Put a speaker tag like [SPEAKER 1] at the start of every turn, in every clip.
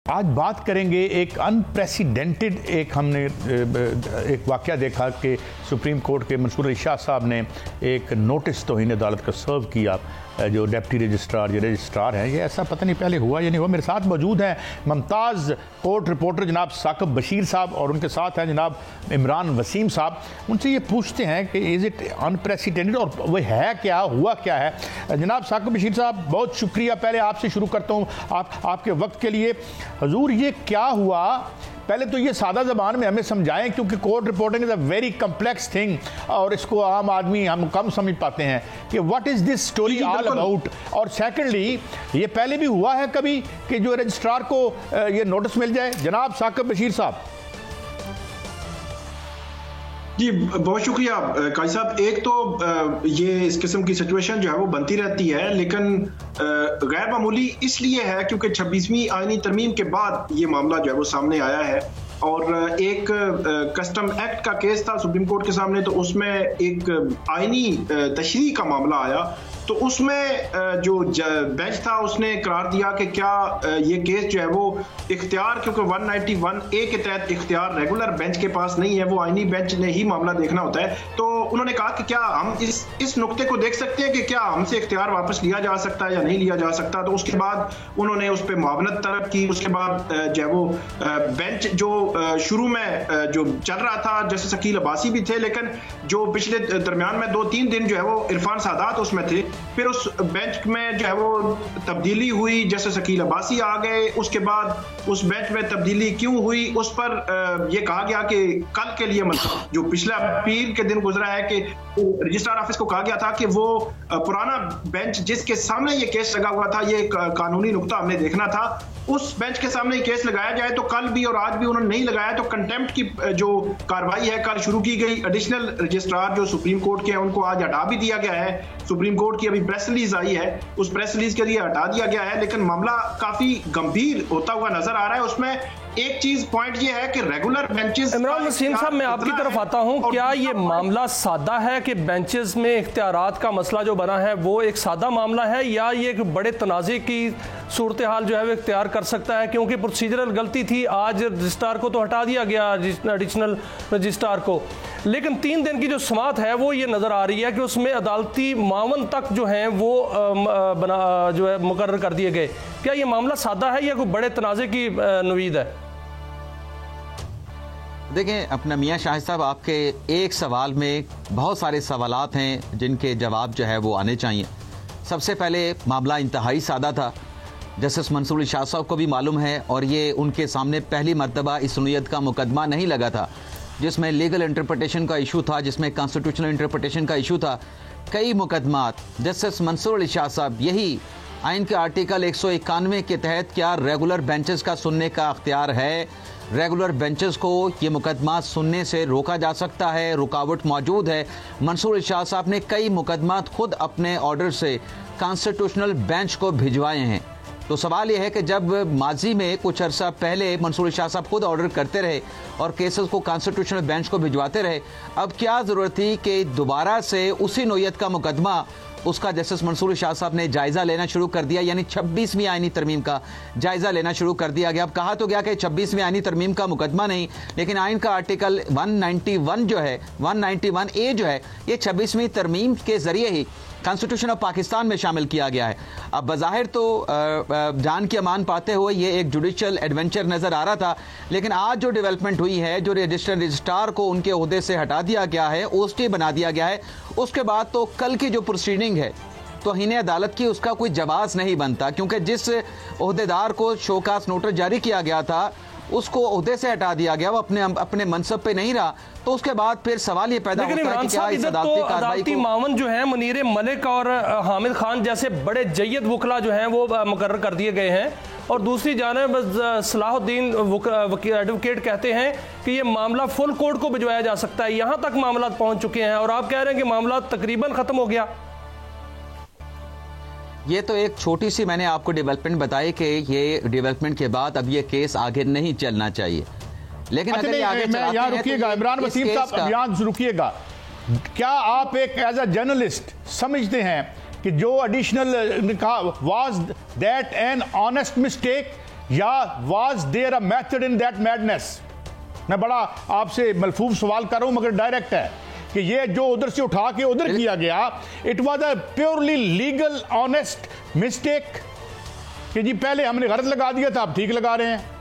[SPEAKER 1] आज बात करेंगे एक अनप्रेसिडेंटेड हमने एक वाक़या देखा कि सुप्रीम कोर्ट के मंसूर अली शाह साहब ने एक नोटिस तौहीन अदालत का सर्व किया जो डिप्टी रजिस्ट्रार हैं। ये ऐसा पता नहीं पहले हुआ या नहीं हुआ। मेरे साथ मौजूद हैं मुमताज़ कोर्ट रिपोर्टर जनाब साकिब बशीर साहब और उनके साथ हैं जनाब इमरान वसीम साहब। उनसे ये पूछते हैं कि इज़ इट अनप्रेसिडेंटेड और वह है क्या, हुआ क्या है। जनाब साकिब बशीर साहब बहुत शुक्रिया, पहले आपसे शुरू करता हूँ आपके वक्त के लिए। हुजूर ये क्या हुआ, पहले तो ये सादा ज़बान में हमें समझाएं क्योंकि court reporting is a very complex thing और इसको आम आदमी हम कम समझ पाते हैं कि what is this story all about. और सेकेंडली ये पहले भी हुआ है कभी कि जो रजिस्ट्रार को ये नोटिस मिल जाए। जनाब साकिब बशीर साहब।
[SPEAKER 2] जी बहुत शुक्रिया काजी साहब। एक तो ये इस किस्म की सिचुएशन जो है वो बनती रहती है, लेकिन गैर मामूली इसलिए है क्योंकि 26वीं आईनी तरमीम के बाद ये मामला जो है वो सामने आया है और एक कस्टम एक्ट का केस था सुप्रीम कोर्ट के सामने, तो उसमें एक आईनी तशरीह का मामला आया। तो उसमें जो बेंच था उसने करार दिया कि क्या ये केस जो है वो इख्तियार, क्योंकि 191A के तहत इख्तियार रेगुलर बेंच के पास नहीं है, वो आईनी बेंच ने ही मामला देखना होता है। तो उन्होंने कहा कि क्या हम इस नुक्ते को देख सकते हैं कि क्या हमसे इख्तियार वापस लिया जा सकता है या नहीं लिया जा सकता। तो उसके बाद उन्होंने उस पर मुआवनत तलब की। उसके बाद जो है वो बेंच जो शुरू में जो चल रहा था, जैसे शकील अब्बासी भी थे, लेकिन जो पिछले दरमियान में 2-3 दिन जो है वो इरफान सादात उसमें थे। फिर उस बेंच में जो है वो तब्दीली हुई, जैसे शकील अब्बासी आ गए। उसके बाद उस बेंच में तब्दीली क्यों हुई उस पर यह कहा गया कि कल के लिए, मतलब जो पिछला अपील के दिन गुजरा है, कि रजिस्ट्रार ऑफिस को कहा गया था कि वो पुराना बेंच जिसके सामने ये केस लगा हुआ था, ये कानूनी नुक्ता हमने देखना था, उस बेंच के सामने केस लगाया जाए। तो कल भी और आज भी उन्होंने नहीं लगाया, तो कंटेम्प्ट की जो कार्रवाई है कल शुरू की गई। एडिशनल रजिस्ट्रार जो सुप्रीम कोर्ट के हैं उनको आज हटा भी दिया गया है। सुप्रीम कोर्ट की अभी प्रेस रिलीज आई है, उस प्रेस रिलीज के लिए हटा दिया गया है, लेकिन मामला काफी गंभीर होता हुआ नजर आ रहा है। उसमें एक चीज पॉइंट ये है कि रेगुलर बेंचेस।
[SPEAKER 3] इमरान वसीम साहब, मैं आपकी तरफ आता हूं। क्या ये मामला सादा है कि बेंचेस में इख्तियारात का मसला जो बना है वो एक सादा मामला है, या ये एक बड़े तनाज़े की सूरत हाल जो है वो इख्तियार कर सकता है? क्योंकि प्रोसीजरल गलती थी, आज रजिस्ट्रार को तो हटा दिया गया, एडिशनल रजिस्ट्रार को, लेकिन 3 दिन की जो समात है वो ये नज़र आ रही है कि उसमें अदालती मावन तक जो हैं वो जो है मुकर्रर कर दिए गए। क्या ये मामला सादा है या कोई बड़े तनाज़े की नवीद है?
[SPEAKER 4] देखें अपना मियाँ शाहिद साहब, आपके एक सवाल में बहुत सारे सवालात हैं जिनके जवाब जो है वो आने चाहिए। सबसे पहले मामला इंतहाई सादा था, जस्टिस मंसूर अली शाह साहब को भी मालूम है, और ये उनके सामने पहली मरतबा इस सुनियत का मुकदमा नहीं लगा था जिसमें लीगल इंटरप्रिटेशन का इशू था, जिसमें कॉन्स्टिट्यूशनल इंटरप्रिटेशन का इशू था। कई मुकदमात जस्टिस मंसूर अली शाह साहब यही आइन के आर्टिकल 191 के तहत क्या रेगुलर बेंचेस का सुनने का अख्तियार है, रेगुलर बेंचेस को ये मुकदमा सुनने से रोका जा सकता है, रुकावट मौजूद है। मंसूर अली शाह साहब ने कई मुकदमात खुद अपने ऑर्डर से कॉन्स्टिट्यूशनल बेंच को भिजवाए हैं। तो सवाल यह है कि जब माजी में कुछ अरसा पहले मंसूर अली शाह साहब खुद ऑर्डर करते रहे और केसेस को कॉन्स्टिट्यूशनल बेंच को भिजवाते रहे, अब क्या ज़रूरत थी कि दोबारा से उसी नोयत का मुकदमा उसका जस्टिस मंसूर अली शाह साहब ने जायज़ा लेना शुरू कर दिया, यानी 26वीं आईनी तरमीम का जायज़ा लेना शुरू कर दिया गया। अब कहा तो गया कि 26वीं आईनी तरमीम का मुकदमा नहीं, लेकिन आइन का आर्टिकल 191 जो है, 191A जो है, ये 26वीं तरमीम के ज़रिए ही कॉन्स्टिट्यूशन ऑफ पाकिस्तान में शामिल किया गया है। अब बज़ाहिर तो जान की अमान पाते हुए ये एक जुडिशल एडवेंचर नज़र आ रहा था, लेकिन आज जो डेवलपमेंट हुई है, जो रजिस्ट्रार को उनके ओहदे से हटा दिया गया है, ओएसटी बना दिया गया है, उसके बाद तो कल की जो प्रोसीडिंग है तौहीन अदालत की, उसका कोई जवाब नहीं बनता, क्योंकि जिस ओहदेदार को शोकास नोटिस जारी किया गया था उसको ओहदे से हटा दिया गया, वो अपने मनसब पे नहीं रहा। तो उसके बाद फिर सवाल ये पैदा होता है कि क्या इस अदालती मामन
[SPEAKER 3] जो है मुनीर मलिक और हामिद खान जैसे बड़े जय्यद वकला जो हैं वो मुकर्रर कर दिए गए हैं, और दूसरी जानिब सलाहुद्दीन एडवोकेट कहते हैं कि ये मामला फुल कोर्ट को भिजवाया जा सकता है। यहाँ तक मामला पहुँच चुके हैं और आप कह रहे हैं कि मामला तकरीबन ख़त्म हो गया।
[SPEAKER 4] ये तो एक छोटी सी मैंने आपको डेवलपमेंट बताई कि ये डेवलपमेंट के बाद अब ये केस आगे नहीं चलना चाहिए, लेकिन अगर ये आगे चलाते हैं,
[SPEAKER 1] रुकिएगा इमरान वसीम साहब, यहाँ रुकिएगा। क्या आप एक एज अ जर्नलिस्ट समझते हैं कि जो additional was that an honest mistake या was there a method in that madness? मैं बड़ा आपसे मलफूफ सवाल कर रहा हूं मगर डायरेक्ट है कि ये जो उधर से उठा के उधर किया गया, it was a purely legal honest mistake कि जी पहले हमने गलत लगा दिया था, अब ठीक लगा रहे हैं।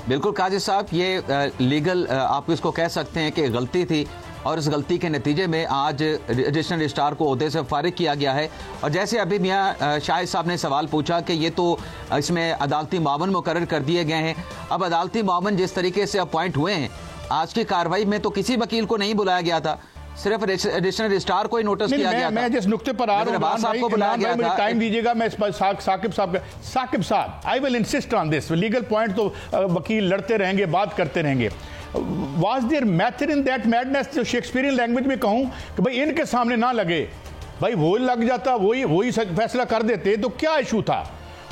[SPEAKER 4] बिल्कुल काजी साहब, ये लीगल आप इसको कह सकते हैं कि गलती थी और इस गलती के नतीजे में आज एडिशनल रजिस्ट्रार को ओहदे से फारिग किया गया है। और जैसे अभी मियां शाहिद साहब ने सवाल पूछा कि ये तो इसमें अदालती मावन मुकर्रर कर दिए गए हैं। अब अदालती मावन जिस तरीके से अपॉइंट हुए हैं, आज की कार्रवाई में तो किसी वकील को नहीं बुलाया गया था, सिर्फ एडिशनल रजिस्ट्रार को ही नोटिस किया गया था।
[SPEAKER 1] मैं जिस नुक्ते पर आ रहा हूं आपको बुलाया गया था, टाइम दीजिएगा। मैं इस पर साकिब साहब I will insist on this. Legal point तो वकील लड़ते रहेंगे, बात करते रहेंगे। Was there method in that madness? जो शेक्सपियरियन लैंग्वेज में कहूं कि भाई इनके सामने ना लगे, भाई वो लग जाता, वही फैसला कर देते, तो क्या इशू था?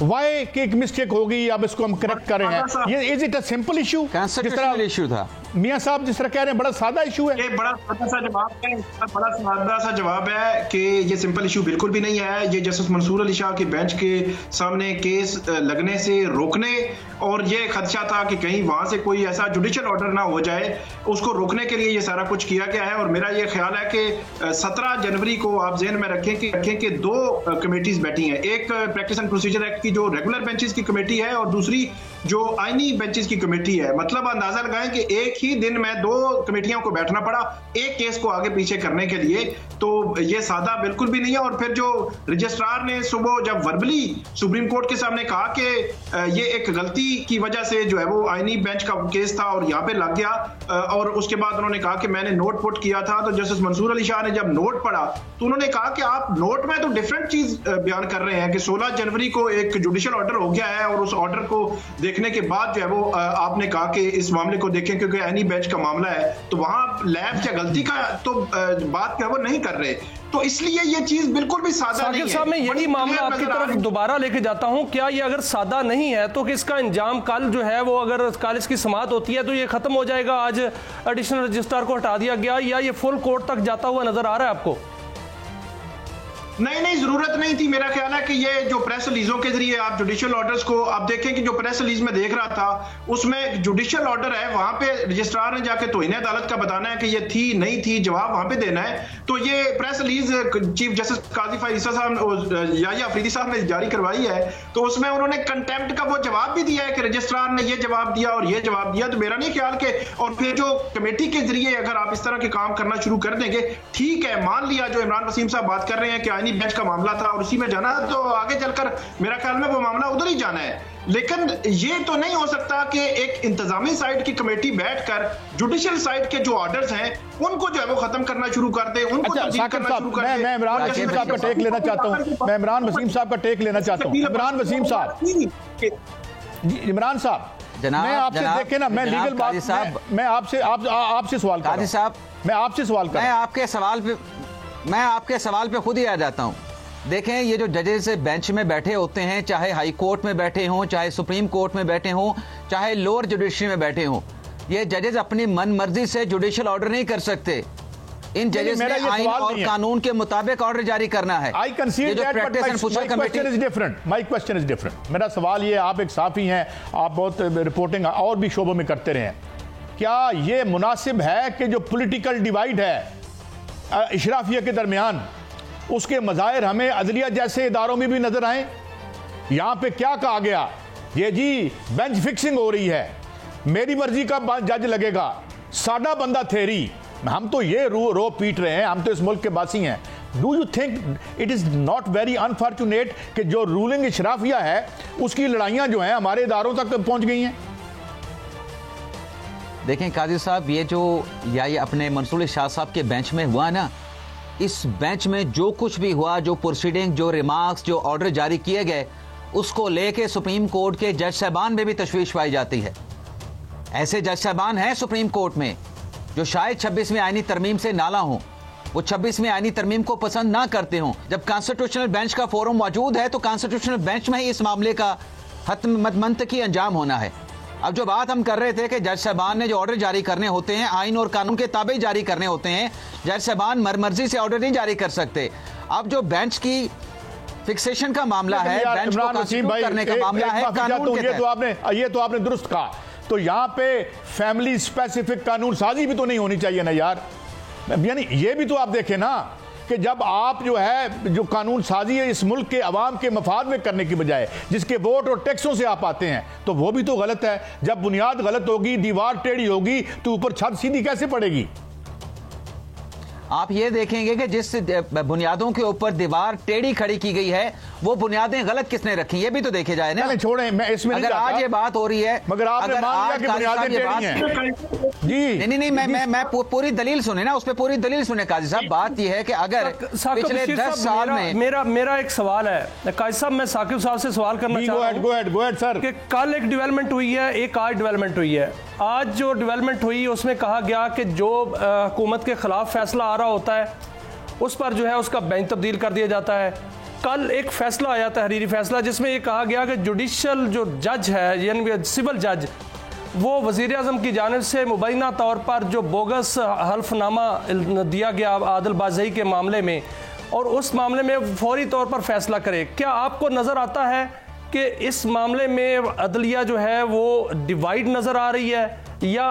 [SPEAKER 1] वाई कि एक मिस्टेक हो गई, अब इसको हम करेक्ट कर रहे हैं। ये is it a simple issue? जिस तरह
[SPEAKER 4] इशू था
[SPEAKER 1] मियां साहब जिस तरह कह रहे हैं, बड़ा सादा इशू है।
[SPEAKER 2] ये बड़ा सादा सा जवाब है, बड़ा सादा सा जवाब है कि ये सिंपल इशू बिल्कुल भी नहीं है। ये जस्टिस मंसूर अली शाह के बेंच के सामने केस लगने से रोकने और ये खदशा था कि कहीं वहां से कोई ऐसा जुडिशियल ऑर्डर ना हो जाए, उसको रोकने के लिए ये सारा कुछ किया गया है। और मेरा ये ख्याल है कि 17 जनवरी को आप ज़हन में रखें कि 2 कमेटीज बैठी हैं। एक प्रैक्टिस एंड प्रोसीजर एक्ट की जो रेगुलर बेंचेस की कमेटी है और दूसरी जो आईनी बेंचेस की कमेटी है। मतलब अंदाजा लगाएं कि एक ही दिन में 2 कमेटियों को बैठना पड़ा एक केस को आगे पीछे करने के लिए, तो ये सादा बिल्कुल भी नहीं है। और फिर जो रजिस्ट्रार ने सुबह जब वर्बली सुप्रीम कोर्ट के सामने कहा कि ये एक गलती की वजह से जो है वो आईनी बेंच का केस था और यहाँ पे लग गया, और उसके बाद उन्होंने कहा कि मैंने नोट पुट किया था, तो जस्टिस मंसूर अली शाह ने जब नोट पढ़ा तो उन्होंने कहा कि आप नोट में तो डिफरेंट चीज बयान कर रहे हैं कि 16 जनवरी को एक जुडिशियल ऑर्डर हो गया है और उस ऑर्डर को देखने के बाद जो है वो आपने कहा कि इस मामले को देखें क्योंकि एनी बेंच का मामला है, तो वहां लैब या गलती का तो बात जो है वो नहीं कर रहे। तो इसलिए ये चीज बिल्कुल भी सादा नहीं है।
[SPEAKER 3] साहब, मैं यही मामला आपकी तरफ दोबारा लेके जाता हूं। क्या ये अगर सादा नहीं है तो इसका अंजाम कल जो है वो, अगर कल इसकी समाअत होती है तो ये खत्म हो जाएगा, आज एडिशनल रजिस्ट्रार को हटा दिया गया, या ये फुल कोर्ट तक जाता हुआ नजर आ रहा है आपको?
[SPEAKER 2] नहीं, जरूरत नहीं थी। मेरा ख्याल है कि ये जो प्रेस रिलीजों के जरिए आप जुडिशियल ऑर्डर्स को आप देखें कि जो प्रेस रिलीज में देख रहा था उसमें जुडिशियल ऑर्डर है, वहां पे रजिस्ट्रार ने जाके तौहीन अदालत का बताना है कि ये थी नहीं थी, जवाब वहां पे देना है। तो ये प्रेस रिलीज चीफ जस्टिस काजी फाइसा साहब या अफरीदी साहब ने जारी करवाई है, तो उसमें उन्होंने कंटेम्प्ट का वो जवाब भी दिया है कि रजिस्ट्रार ने ये जवाब दिया और ये जवाब दिया। तो मेरा नहीं ख्याल के, और फिर जो कमेटी के जरिए अगर आप इस तरह के काम करना शुरू कर देंगे, ठीक है, मान लिया जो इमरान वसीम साहब बात कर रहे हैं कि बेंच का मामला था और उसी में जाना, तो आगे चलकर मेरा ख्याल में वो मामला उधर ही जाना है। लेकिन ये तो नहीं हो सकता कि एक इंतजामी साइड की कमेटी बैठकर जुडिशियल साइड के जो ऑर्डर्स हैं उनको जो है वो खत्म करना शुरू कर दे, उनको तब्दील करना शुरू कर दे।
[SPEAKER 1] मैं इमरान वसीम साहब का टेक लेना चाहता हूं। मैं इमरान वसीम साहब का टेक लेना चाहता हूं। इमरान वसीम साहब, इमरान साहब, मैं आपसे देखे ना, मैं लीगल बात, मैं आपसे सवाल कर रहा हूं। मैं आपसे सवाल कर,
[SPEAKER 4] मैं आपके सवाल पे खुद ही आ जाता हूं। देखें, ये जो जजेस बेंच में बैठे होते हैं, चाहे हाई कोर्ट में बैठे हों, चाहे सुप्रीम कोर्ट में बैठे हों, चाहे लोअर जुडिशरी में बैठे हों, ये जजेस अपनी मन मर्जी से जुडिशियल ऑर्डर नहीं कर सकते। इन जजेस ने आइन और कानून के मुताबिक ऑर्डर जारी करना है।
[SPEAKER 1] I concede that, but my question is different. My question is different. मेरा सवाल ये, आप एक साफी हैं, आप बहुत रिपोर्टिंग और भी शोबों में करते रहे हैं, क्या ये मुनासिब है कि जो पॉलिटिकल डिवाइड है इशराफिया के दरमियान, उसके मज़ाहिर हमें अदलिया जैसे इदारों में भी नजर आए? यहां पे क्या कहा गया, ये जी बेंच फिक्सिंग हो रही है, मेरी मर्जी का जज लगेगा, साडा बंदा थेरी, हम तो ये रो पीट रहे हैं, हम तो इस मुल्क के बासी हैं। Do you think it is not very unfortunate कि जो रूलिंग इशराफिया है उसकी लड़ाइयां जो हैं हमारे इदारों तक पहुंच गई हैं?
[SPEAKER 4] देखें काजी साहब, ये जो ये अपने मंसूर शाह साहब के बेंच में हुआ ना, इस बेंच में जो कुछ भी हुआ, जो प्रोसीडिंग, जो रिमार्क्स, जो ऑर्डर जारी किए गए, उसको लेके सुप्रीम कोर्ट के जज साहबान में भी तशवीश पाई जाती है। ऐसे जज साहबान हैं सुप्रीम कोर्ट में जो शायद 26वीं आईनी तरमीम से नाला हों, वो 26वीं आईनी तरमीम को पसंद ना करते हों। जब कॉन्स्टिट्यूशनल बेंच का फोरम मौजूद है तो कॉन्स्टिट्यूशनल बेंच में ही इस मामले का मंतकी अंजाम होना है। अब जो बात हम कर रहे थे कि जज साहबान ने जो ऑर्डर जारी करने होते हैं, आइन और कानून के ताबे जारी करने होते हैं, जज साहबान मर्जी से ऑर्डर नहीं जारी कर सकते। अब जो बेंच की फिक्सेशन का मामला है, बेंच को
[SPEAKER 1] इमरान वसीम भाई
[SPEAKER 4] करने का मामला है, कानून के तहत।
[SPEAKER 1] ये तो आपने दुरुस्त कहा। तो यहाँ पे फैमिली स्पेसिफिक कानून साजी भी तो नहीं होनी चाहिए ना यार। यानी ये भी तो आप देखें ना कि जब आप जो कानून साजी है इस मुल्क के अवाम के मफाद में करने की बजाय जिसके वोट और टैक्सों से आप आते हैं, तो वो भी तो गलत है। जब बुनियाद गलत होगी, दीवार टेढ़ी होगी, तो ऊपर छत सीधी कैसे पड़ेगी?
[SPEAKER 4] आप ये देखेंगे कि जिस बुनियादों के ऊपर दीवार टेढ़ी खड़ी की गई है वो बुनियादें गलत किसने रखी, ये भी तो देखे जाए ना।
[SPEAKER 1] छोड़ें, मैं इसमें
[SPEAKER 4] अगर आज ये बात हो रही है,
[SPEAKER 1] मगर आपने मान लिया कि बुनियादें टेढ़ी हैं। जी
[SPEAKER 4] नहीं, मैं पूरी दलील सुने ना, उस पर पूरी दलील सुने काजी साहब। बात यह है कि अगर पिछले 10 साल में
[SPEAKER 3] मेरा एक सवाल है काजी साहब, मैं साकिब साहब से सवाल करना चाहता हूं
[SPEAKER 1] सर
[SPEAKER 3] कि कल एक डेवलपमेंट हुई है, एक आज डेवलपमेंट हुई है। आज जो डेवलपमेंट हुई उसमें कहा गया कि जो हुकूमत के खिलाफ फैसला आ रहा होता है उस पर जो है उसका बेंच तब्दील कर दिया जाता है। कल एक फैसला आया, तहरीरी फैसला, जिसमें ये कहा गया कि जुडिशल जो जज है यानी सिविल जज, वो वज़ीर आज़म की जानिब से मुबैना तौर पर जो बोगस हल्फनामा दिया गया आदिल बाज़ई के मामले में, और उस मामले में फौरी तौर पर फैसला करे। क्या आपको नज़र आता है कि इस मामले में अदलिया जो है वो डिवाइड नज़र आ रही है, या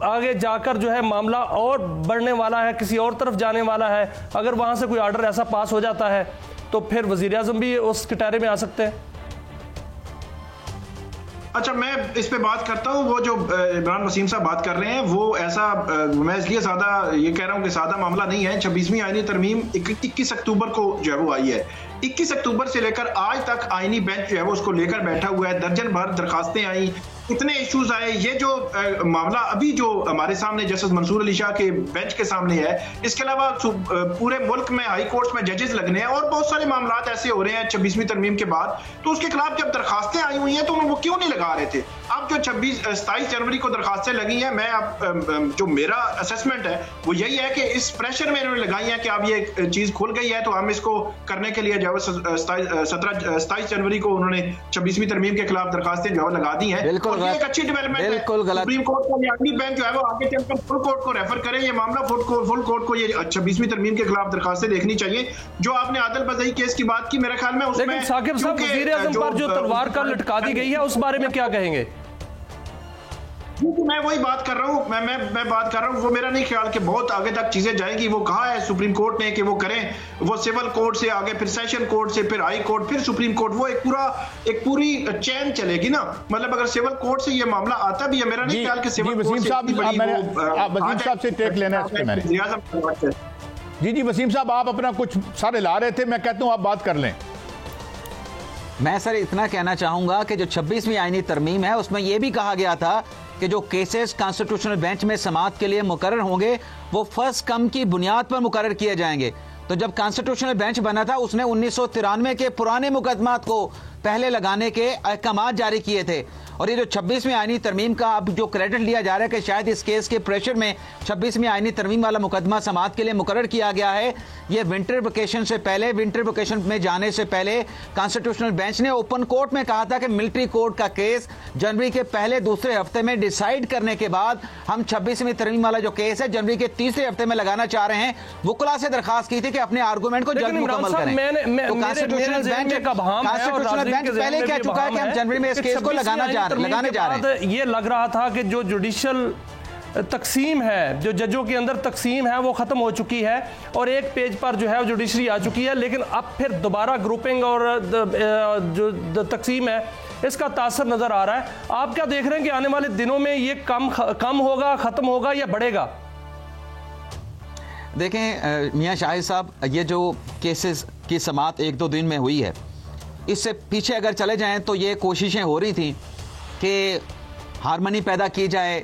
[SPEAKER 3] आगे जाकर जो है मामला और बढ़ने वाला है, किसी और तरफ जाने वाला है? अगर वहाँ से कोई आर्डर ऐसा पास हो जाता है तो फिर वज़ीर आज़म भी उस कटहरे में आ सकते हैं।
[SPEAKER 2] अच्छा, मैं इस पे बात करता हूँ। वो जो इमरान वसीम साहब बात कर रहे हैं वो ऐसा, मैं इसलिए ये कह रहा हूँ कि सादा मामला नहीं है। 26वीं आईनी तरमीम 21 अक्टूबर को जो है वो आई है। 21 अक्टूबर से लेकर आज तक आईनी बेंच जो है वो उसको लेकर बैठा हुआ है। दर्जन भर दरखास्तें आई, इतने इश्यूज आए। ये जो मामला अभी जो हमारे सामने जस्टिस मंसूर अली शाह के बेंच के सामने है, इसके अलावा पूरे मुल्क में हाई कोर्ट्स में जजेस लगने हैं और बहुत सारे मामला ऐसे हो रहे हैं 26वीं तरमीम के बाद। तो उसके खिलाफ जब दरखास्तें आई हुई हैं तो वो क्यों नहीं लगा रहे थे? अब जो 27 जनवरी को दरखास्तें लगी हैं, मैं अब जो मेरा असेसमेंट है वो यही है कि इस प्रेशर में इन्होंने लगाई है कि अब ये चीज खुल गई है तो हम इसको करने के लिए जो 27 जनवरी को उन्होंने 26वीं तरमीम के खिलाफ दरखास्तें जो लगा दी हैं। ये एक अच्छी डेवलपमेंट है। सुप्रीम कोर्ट का आईनी बेंच जो है वो आगे चलकर फुल कोर्ट को रेफर करे ये मामला, फुल कोर्ट को ये 26वीं तरमीम के खिलाफ दरखास्तें देखनी चाहिए। जो आपने आदिल बाज़ई केस की बात की, मेरे ख्याल में उसमें
[SPEAKER 3] लेकिन साकिब साहब वज़ीर आज़म पर जो तलवार का लटका दी गई है उस बारे में क्या कहेंगे?
[SPEAKER 2] मैं वही बात कर रहा हूँ, मैं बात कर रहा हूँ। वो मेरा नहीं ख्याल कि बहुत आगे तक चीजें जाएंगी। वो कहा है सुप्रीम कोर्ट ने कि वो करें, वो सिविल कोर्ट से आगे फिर सेशन कोर्ट से फिर हाई कोर्ट फिर सुप्रीम कोर्ट, वो एक पूरी चेन चलेगी ना। मतलब अगर सिविल कोर्ट से ये मामला आता भी है, मेरा नहीं ख्याल कि सिविल कोर्ट से
[SPEAKER 1] वसीम साहब से टेक लेना है। जी वसीम साहब, आप अपना कुछ सारे ला रहे थे, मैं कहता हूँ आप बात कर लें।
[SPEAKER 4] मैं सर इतना कहना चाहूंगा कि जो 26वीं आईनी तरमीम है उसमें यह भी कहा गया था कि जो केसेस कॉन्स्टिट्यूशनल बेंच में समाअत के लिए मुकर्रर होंगे वो फर्स्ट कम की बुनियाद पर मुकर्रर किए जाएंगे। तो जब कॉन्स्टिट्यूशनल बेंच बना था उसने 1993 के पुराने मुकदमात को पहले लगाने के अहकाम जारी किए थे। और ये जो 26वीं आईनी तरमीम का अब जो क्रेडिट लिया जा रहा है कि शायद इस केस के प्रेशर में 26वीं आईनी तरमीम वाला मुकदमा समाअत के लिए मुकर्रर किया गया है, ये विंटर वेकेशन से पहले, विंटर वेकेशन में जाने से पहले कॉन्स्टिट्यूशनल बेंच ने ओपन कोर्ट में कहा था कि मिलिट्री कोर्ट का केस जनवरी के पहले दूसरे हफ्ते में डिसाइड करने के बाद हम 26वीं तरमीम वाला जो केस है जनवरी के तीसरे हफ्ते में लगाना चाह रहे हैं। वुकला से दरखास्त की थी कि अपने आर्गूमेंट को जल्द मुकम्मल करें। तो कॉन्स्टिट्यूशनल बेंच पहले कह चुका है कि हम जनवरी में इस केस को लगाने जा रहे हैं।
[SPEAKER 3] ये लग रहा था कि जो जुडिशल तकसीम है, जो जजों के अंदर तकसीम है वो ख़त्म हो चुकी है और एक पेज पर जो है जुडिशरी आ चुकी है, लेकिन अब फिर दोबारा ग्रुपिंग और जो तकसीम है इसका तासर नज़र आ रहा है। आप क्या देख रहे हैं कि आने वाले दिनों में ये कम होगा, ख़त्म होगा या बढ़ेगा?
[SPEAKER 4] देखें मियां शाहिद साहब, ये जो केसेस की समाअत 1-2 दिन में हुई है, इससे पीछे अगर चले जाएं तो ये कोशिशें हो रही थी कि हारमनी पैदा की जाए,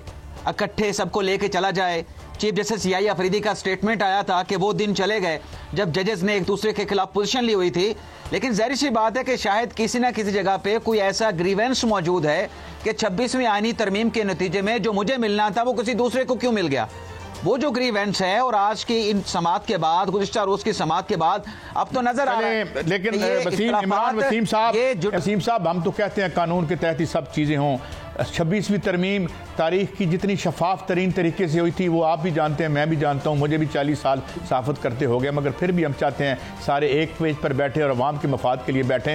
[SPEAKER 4] इकट्ठे सबको लेके चला जाए। चीफ जस्टिस याई अफरीदी का स्टेटमेंट आया था कि वो दिन चले गए जब जजेस ने एक दूसरे के खिलाफ पोजीशन ली हुई थी। लेकिन जाहिर सी बात है कि शायद किसी ना किसी जगह पे कोई ऐसा ग्रीवेंस मौजूद है कि 26वीं आईनी तरमीम के नतीजे में जो मुझे मिलना था वो किसी दूसरे को क्यों मिल गया। वो जो ग्रीवेंस है और आज की इन समाअत के बाद, गुज़िश्ता रोज की समाअत के बाद अब तो नजर आ रहा है।
[SPEAKER 1] लेकिन वसीम साहब, हम तो कहते हैं कानून के तहत ही सब चीजें हों, 26वीं तरमीम तारीख की जितनी शफाफ तरीन तरीके से हुई थी वो आप भी जानते हैं, मैं भी जानता हूँ, मुझे भी 40 साल सहाफ़त करते हो गए, मगर फिर भी हम चाहते हैं सारे एक पेज पर बैठे और अवाम के मफाद के लिए बैठें।